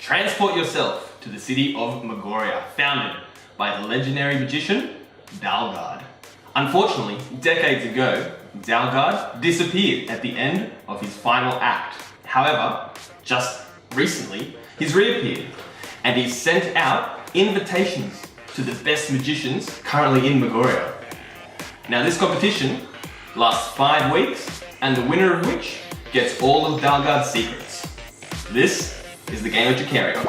Transport yourself to the city of Magoria, founded by the legendary magician, Dahlgaard. Unfortunately, decades ago, Dahlgaard disappeared at the end of his final act. However, just recently, he's reappeared, and he's sent out invitations to the best magicians currently in Magoria. Now this competition lasts 5 weeks, and the winner of which gets all of Dahlgaard's secrets. This is the game of Trickerion.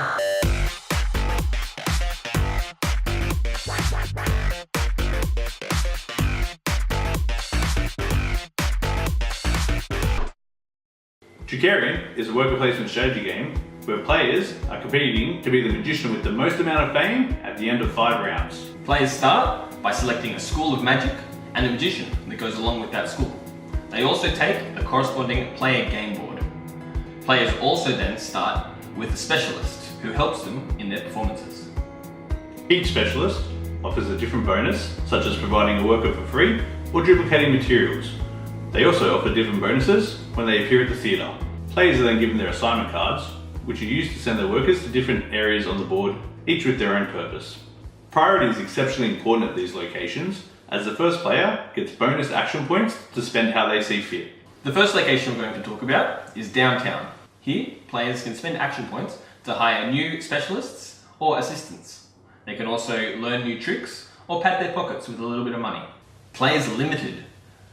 Trickerion is a worker placement strategy game where players are competing to be the magician with the most amount of fame at the end of 5 rounds. Players start by selecting a school of magic and a magician that goes along with that school. They also take a corresponding player game board. Players also then start with a specialist who helps them in their performances. Each specialist offers a different bonus, such as providing a worker for free or duplicating materials. They also offer different bonuses when they appear at the theatre. Players are then given their assignment cards, which are used to send their workers to different areas on the board, each with their own purpose. Priority is exceptionally important at these locations, as the first player gets bonus action points to spend how they see fit. The first location we're going to talk about is downtown. Here, players can spend action points to hire new specialists or assistants. They can also learn new tricks or pad their pockets with a little bit of money. Players are limited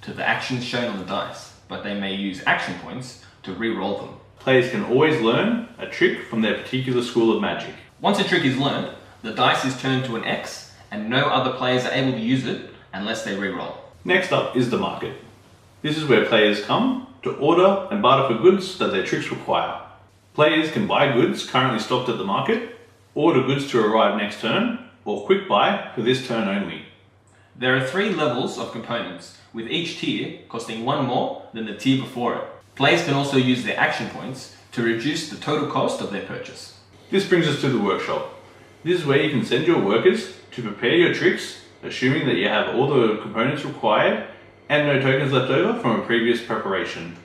to the actions shown on the dice, but they may use action points to re-roll them. Players can always learn a trick from their particular school of magic. Once a trick is learned, the dice is turned to an X and no other players are able to use it unless they re-roll. Next up is the market. This is where players come to order and barter for goods that their tricks require. Players can buy goods currently stocked at the market, order goods to arrive next turn, or quick buy for this turn only. There are 3 levels of components, with each tier costing 1 more than the tier before it. Players can also use their action points to reduce the total cost of their purchase. This brings us to the workshop. This is where you can send your workers to prepare your tricks, assuming that you have all the components required and no tokens left over from a previous preparation.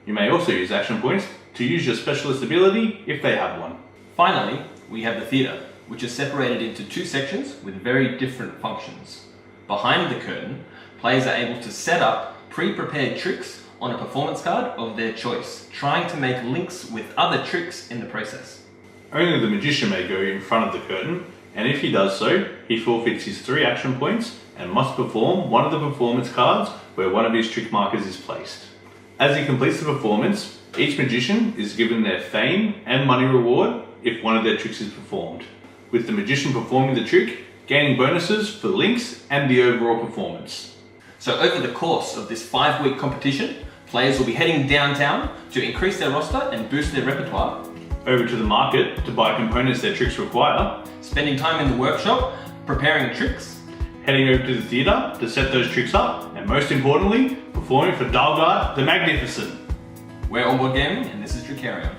You may also use action points to use your specialist ability if they have one. Finally, we have the theatre, which is separated into 2 sections with very different functions. Behind the curtain, players are able to set up pre-prepared tricks on a performance card of their choice, trying to make links with other tricks in the process. Only the magician may go in front of the curtain, and if he does so, he forfeits his 3 action points and must perform one of the performance cards where one of his trick markers is placed. As he completes the performance, each magician is given their fame and money reward if one of their tricks is performed, with the magician performing the trick gaining bonuses for links and the overall performance. So over the course of this 5-week competition, players will be heading downtown to increase their roster and boost their repertoire, over to the market to buy components their tricks require, spending time in the workshop preparing tricks, heading over to the theatre to set those tricks up, and most importantly, performing for Dahlgaard the Magnificent. We're Onboard Gaming, and this is Trickerion.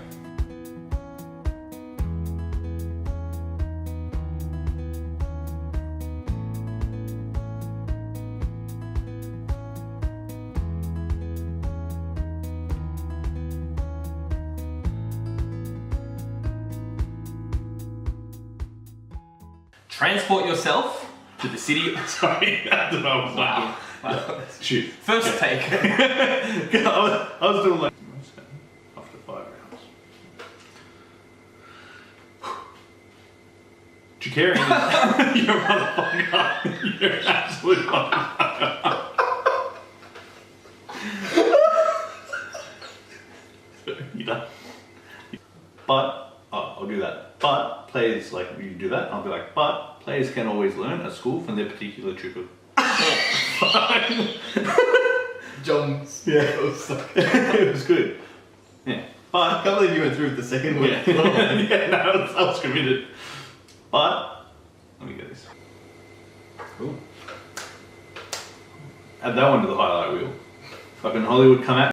Transport yourself to the city. Sorry, that's what I was Wow. wow. Shoot. First take. I was doing like after 5 rounds. Trickerion is you're a motherfucker. You're an absolute motherfucker. You done? But I'll do that. But players, like, you do that, I'll be like, but players can always learn a school from their particular trick of Jones. Yeah. It was good. Yeah. I But can't believe you went through with the second one. yeah, yeah, no, I was committed. But let me get this. Cool. Add that one to the highlight reel. Fucking Hollywood come out.